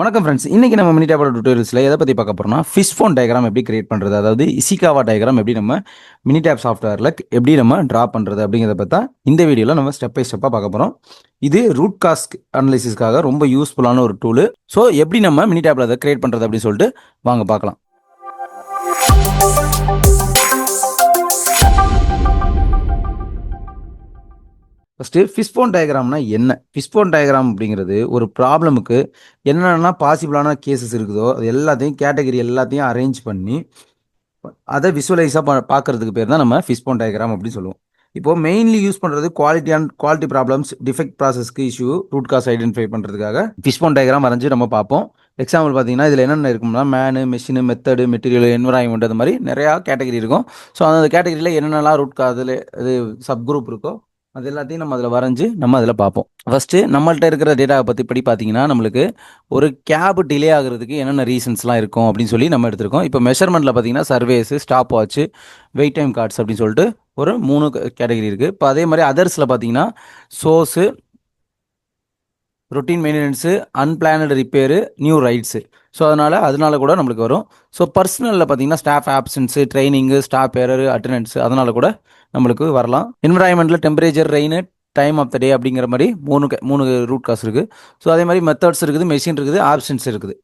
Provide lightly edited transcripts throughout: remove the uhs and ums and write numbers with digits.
வணக்கம் ஃப்ரெண்ட்ஸ். இன்னைக்கு நம்ம மினி டேபோட டியூட்டோரியல்ஸ்ல எதை பத்தி பார்க்க போறோம்னா, ஃபிஷ் ஃபோன் டயகிராம் எப்படி கிரியேட் பண்றது? அதாவது இசிகாவா டயகிராம் எப்படி நம்ம மினி டேப் சாஃப்ட்வேர்ல எப்படி நம்ம டிரா பண்றது அப்படிங்கிறத பத்தி தான் இந்த வீடியோல நம்ம ஸ்டெப் பை ஸ்டெப்பா பார்க்க போறோம். இது ரூட் காஸ் அனலைசிஸ்க்காக ரொம்ப யூஸ்ஃபுல்லான ஒரு டூல். ஸோ எப்படி நம்ம மினி டேப்ல அதை கிரியேட் பண்றது அப்படின்னு சொல்லிட்டு வாங்க பார்க்கலாம். ஃபஸ்ட்டு ஃபிஷ்போன் டயகிராம்னா என்ன? ஃபிஷ்போன் டயகிராம் அப்படிங்கிறது ஒரு ப்ராப்ளமுக்கு என்னென்ன பாசிபிளான கேசஸ் இருக்குதோ அது எல்லாத்தையும் கேட்டகரி எல்லாத்தையும் அரேஞ்ச் பண்ணி அதை விசுவலைஸாக பார்க்கறதுக்கு பேர் தான் நம்ம ஃபிஷ்போன் டயகிராம் அப்படின்னு சொல்லுவோம். இப்போ மெயின்லி யூஸ் பண்ணுறது குவாலிட்டி ப்ராப்ளம்ஸ், டிஃபெக்ட் ப்ராசஸ்க்கு இஷ்யூ, ரூட் காஸ் ஐடென்டிஃபை பண்ணுறதுக்காக ஃபிஷ்போன் டயகிராம் வரைஞ்சி நம்ம பார்ப்போம். எக்ஸாம்பிள் பார்த்தீங்கன்னா இதில் என்னென்ன இருக்கும்னா man, machine, method, material, environment அது மாதிரி நிறையா கேட்டகரி இருக்கும். ஸோ அந்த கேட்டகரியில் என்னென்னலாம் ரூட் கா அதில் இது சப் குரூப் இருக்கோ அது எல்லாத்தையும் நம்ம அதில் வரைஞ்சி நம்ம அதில் பார்ப்போம். ஃபஸ்ட்டு நம்மள்ட்ட இருக்கிற டேட்டாவை பற்றி படி பார்த்தீங்கன்னா நம்மளுக்கு ஒரு கேப் டிலே ஆகுறதுக்கு என்னென்ன ரீசன்ஸ்லாம் இருக்கும் அப்படின்னு சொல்லி நம்ம எடுத்திருக்கோம். இப்போ மெஷர்மெண்ட்டில் பார்த்தீங்கன்னா surveys, stop watch, wait time cards அப்படின்னு சொல்லிட்டு ஒரு 3 கேட்டகரி இருக்குது. இப்போ அதே மாதிரி அதர்ஸில் பார்த்தீங்கன்னா source, routine maintenance, unplanned repair, new rides. So அதனால கூட நம்மளுக்கு வரும். ஸோ பர்சனலில் பார்த்தீங்கன்னா staff absence, training, staff error, attendance அதனால கூட நம்மளுக்கு வரலாம். என்விரான்மெண்ட்டில் temperature, rain, time of the day அப்படிங்கிற மாதிரி மூணு ரூட் காஸ் இருக்குது. ஸோ அதே மாதிரி மெத்தட்ஸ் இருக்குது, மெஷின் இருக்குது, ஆப்ஷன்ஸ் இருக்குது.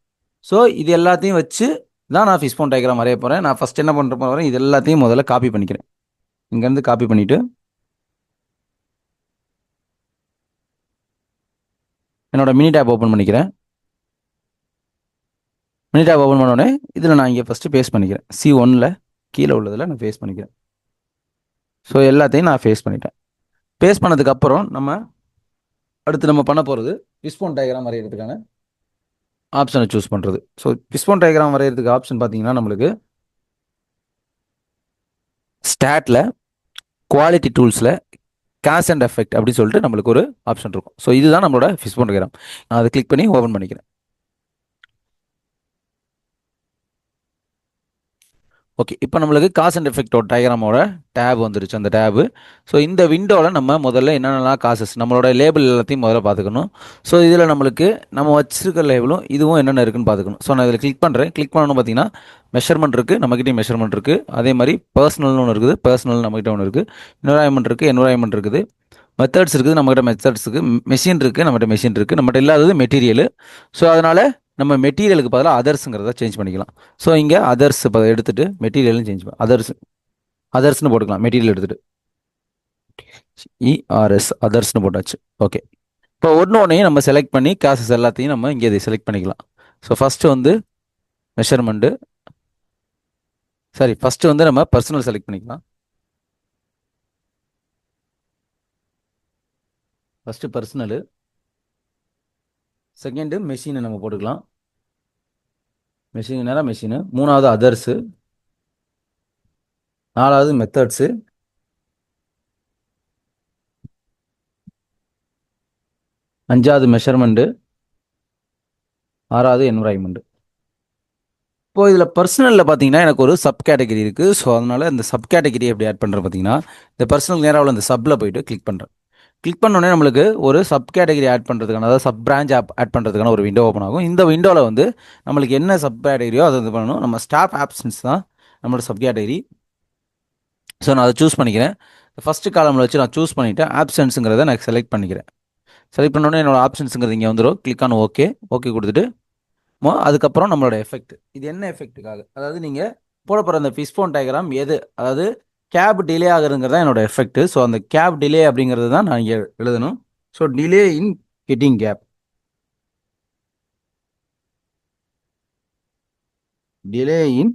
ஸோ இது எல்லாத்தையும் வச்சு தான் நான் ஃபிஷ்போன் டயகிராம் வரைய போகிறேன். நான் ஃபஸ்ட் என்ன பண்ணுற போகிறேன், இது எல்லாத்தையும் முதல்ல காப்பி பண்ணிக்கிறேன். இங்கேருந்து காப்பி பண்ணிவிட்டு என்னோட மினி டேப் ஓப்பன் பண்ணிக்கிறேன். மினி டேப் ஓப்பன் பண்ணோடனே இதில் நான் இங்கே ஃபஸ்ட்டு பேஸ்ட் பண்ணிக்கிறேன். C1ல் கீழே உள்ளதில் நான் பேஸ்ட் பண்ணிக்கிறேன். ஸோ எல்லாத்தையும் நான் பேஸ்ட் பண்ணிட்டேன். பேஸ்ட் பண்ணதுக்கப்புறம் அடுத்து நம்ம பண்ண போகிறது ஃபிஷ்போன் டயகிராம் வரைகிறதுக்கான ஆப்ஷனை சூஸ் பண்ணுறது. ஸோ ஃபிஷ்போன் டயகிராம் வரைகிறதுக்கு ஆப்ஷன் பார்த்தீங்கன்னா நம்மளுக்கு ஸ்டாட்டில், குவாலிட்டி டூல்ஸில், காஸ் அண்ட் எஃபெக்ட் அப்படின்னு சொல்லிட்டு நம்மளுக்கு ஒரு ஆப்ஷன் இருக்கும். ஸோ இதுதான் நம்மளோட ஃபிஷ்போன் டயகிராம். நான் அதை கிளிக் பண்ணி ஓப்பன் பண்ணிக்கிறேன். ஓகே, இப்போ நம்மளுக்கு காஸ் அண்ட் எஃபெக்டோட டயகிராமோட டேப் வந்துருச்சு, அந்த டேபு. ஸோ இந்த விண்டோவில் நம்ம முதல்ல என்னென்னலாம் காசஸ் நம்மளோட லேபிள் எல்லாத்தையும் முதல்ல பார்த்துக்கணும். ஸோ இதில் நம்மளுக்கு நம்ம வச்சிருக்க லேபிளும் இதுவும் என்னென்ன இருக்குன்னு பார்த்துக்கணும். ஸோ நான் இதில் கிளிக் பண்ணுறேன். கிளிக் பண்ணணும் பார்த்தீங்கன்னா மெஷர்மெண்ட் இருக்குது, நம்மகிட்டயும் மெஷர்மெண்ட் இருக்குது. அதே மாதிரி பர்சனல்னு ஒன்று இருக்குது, பர்சனல் நம்மகிட்ட ஒன்று இருக்குது. என்வரான்மெண்ட் இருக்குது, என்வரான்மெண்ட் இருக்குது. மெத்தட்ஸ் இருக்குது, நம்மகிட்ட மெத்தட்ஸ் இருக்குது. மெஷின் இருக்குது, நம்மகிட்ட மெஷின் இருக்குது. நம்மகிட்ட இல்லாதது மெட்டீரியல். ஸோ அதனால் நம்ம மெட்டீரியலுக்கு பதிலாக அதர்ஸுங்கிறத சேஞ்ச் பண்ணிக்கலாம். ஸோ இங்கே அதர்ஸ் எடுத்துகிட்டு மெட்டீரியலும் சேஞ்ச் பண்ண அதர்ஸ்னு போட்டுக்கலாம். மெட்டீரியல் எடுத்துகிட்டு அதர்ஸ்னு போட்டாச்சு. ஓகே, இப்போ ஒன்றையும் நம்ம செலக்ட் பண்ணி காசஸ் எல்லாத்தையும் நம்ம இங்கே இதை செலக்ட் பண்ணிக்கலாம். ஸோ ஃபஸ்ட்டு மெஷர்மெண்ட்டு ஃபஸ்ட்டு நம்ம பர்சனல் செலக்ட் பண்ணிக்கலாம். ஃபஸ்ட்டு பர்சனலு, செகண்டு மெஷினை நம்ம போட்டுக்கலாம். மெஷினு, மூணாவது அதர்ஸு, நாலாவது மெத்தட்ஸு, அஞ்சாவது மெஷர்மெண்ட்டு, ஆறாவது என்வரான்மெண்ட். இப்போ இதில் பர்சனலில் பார்த்தீங்கன்னா எனக்கு ஒரு சப் கேட்டகரி இருக்குது. ஸோ அதனால் இந்த சப் கேட்டகரி எப்படி ஆட் பண்ணுறேன் பார்த்தீங்கன்னா இந்த பர்சனல் நேராவில் இந்த சப்பில் போயிட்டு கிளிக் பண்ணுறேன். கிளிக் பண்ணோடனே நம்மளுக்கு ஒரு சப் கேட்டகரி ஆட் பண்ணுறதுக்கான, அதாவது சப் பிரான்ச் ஆட் பண்ணுறதுக்கான ஒரு விண்டோ ஓப்பன் ஆகும். இந்த விண்டோவில் நம்மளுக்கு என்ன சப் கேட்டகரியோ அதை இது பண்ணணும். நம்ம ஸ்டாஃப் ஆப்ஷன்ஸ் தான் நம்மளோட சப் கேட்டகரி. ஸோ நான் அதை சூஸ் பண்ணிக்கிறேன். ஃபஸ்ட்டு காலமில் வச்சு நான் சூஸ் பண்ணிவிட்டு ஆப்ஷன்ஸுங்கிறத நான் செலக்ட் பண்ணிக்கிறேன். செலக்ட் பண்ணோடனே என்னோட ஆப்ஷன்ஸுங்கிறது இங்கே வந்துடும். கிளிக் ஆன் ஓகே கொடுத்துட்டு அதுக்கப்புறம் நம்மளோட எஃபெக்ட். இது என்ன எஃபெக்ட்டுக்காக, அதாவது நீங்கள் போட போகிற அந்த ஃபிஷ்போன் டயகிராம் எது, அதாவது கேப் டிலே ஆகுதுங்கிறது தான் என்னோட எஃபெக்ட். ஸோ அந்த கேப் டிலே அப்படிங்கிறது தான் நான் இங்கே எழுதணும். So delay in getting gap, delay in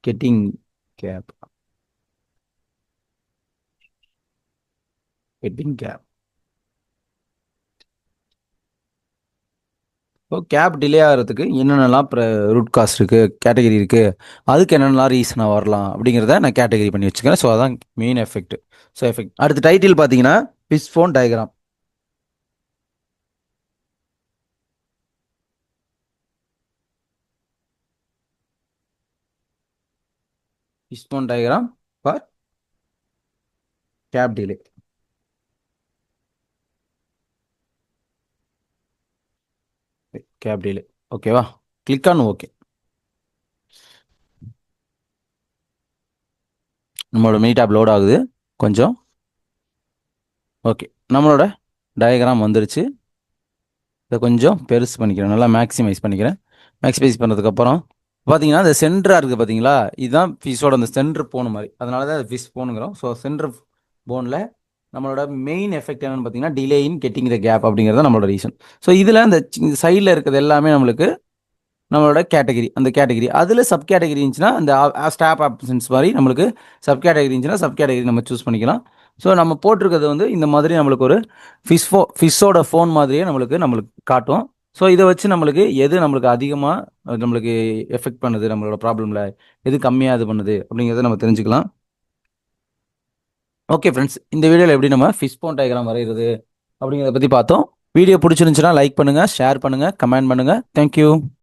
getting gap, getting gap. இப்போ கேப் டிலே ஆகிறதுக்கு என்னென்னலாம் ரூட் காஸ்ட் இருக்குது, கேட்டகரி இருக்குது, அதுக்கு என்னென்னலாம் ரீசனாக வரலாம் அப்படிங்கிறத நான் கேட்டகரி பண்ணி வச்சுக்கிறேன். ஸோ அதான் மெயின் எஃபெக்ட். ஸோ எஃபெக்ட் அடுத்த டைட்டில் பார்த்தீங்கன்னா fishbone diagram. Fishbone diagram for cap delay. Cap delay. ஓகேவா? Click on okay. நம்மளோட மினி டேப் லோட் ஆகுது கொஞ்சம். ஓகே, நம்மளோட டயக்ராம் வந்துருச்சு. இதை கொஞ்சம் பெருசு பண்ணிக்கிறேன், நல்லா மேக்ஸிமைஸ் பண்ணிக்கிறேன். மேக்ஸிமைஸ் பண்ணதுக்கப்புறம் பார்த்தீங்கன்னா இந்த சென்டராக இருக்குது பார்த்தீங்களா, இதுதான் ஃபிஷ்ஷோட அந்த சென்டர் போன மாதிரி, அதனால தான் ஃபிஷ் போனுங்கிறோம். ஸோ சென்டர் போனில் நம்மளோட மெயின் எஃபெக்ட் என்னென்னு பார்த்தீங்கன்னா delay in getting the gap அப்படிங்கிறது நம்மளோட ரீசன். ஸோ இதில் இந்த சைடில் இருக்கிறது எல்லாமே நம்மளுக்கு நம்மளோட கேட்டகிரி, அந்த கேட்டகிரி அதில் சப் கேட்டகிரி இருந்துச்சுன்னா அந்த ஸ்டாப் ஆப்ஷன்ஸ் மாதிரி நம்மளுக்கு சப் கேட்டகிரி இருந்துச்சுன்னா சப் கேட்டகிரி நம்ம சூஸ் பண்ணிக்கலாம். ஸோ நம்ம போட்டிருக்கிறது வந்து இந்த மாதிரி நம்மளுக்கு ஒரு ஃபிஷ்ஷோட ஃபோன் மாதிரியே நம்மளுக்கு காட்டும். ஸோ இதை வச்சு நம்மளுக்கு எது நம்மளுக்கு அதிகமாக நம்மளுக்கு எஃபெக்ட் பண்ணுது, நம்மளோட ப்ராப்ளமில் எது கம்மியாக இது பண்ணுது அப்படிங்கிறத நம்ம தெரிஞ்சுக்கலாம். ஓகே ஃப்ரெண்ட்ஸ், இந்த வீடியோவில் எப்படி நம்ம ஃபிஷ் போன் டயக்ராம் வரைகிறது அப்படிங்கிறத பற்றி பார்த்தோம். வீடியோ பிடிச்சிருந்துச்சுன்னா லைக் பண்ணுங்கள், ஷேர் பண்ணுங்கள், கமெண்ட் பண்ணுங்கள். தேங்க்யூ.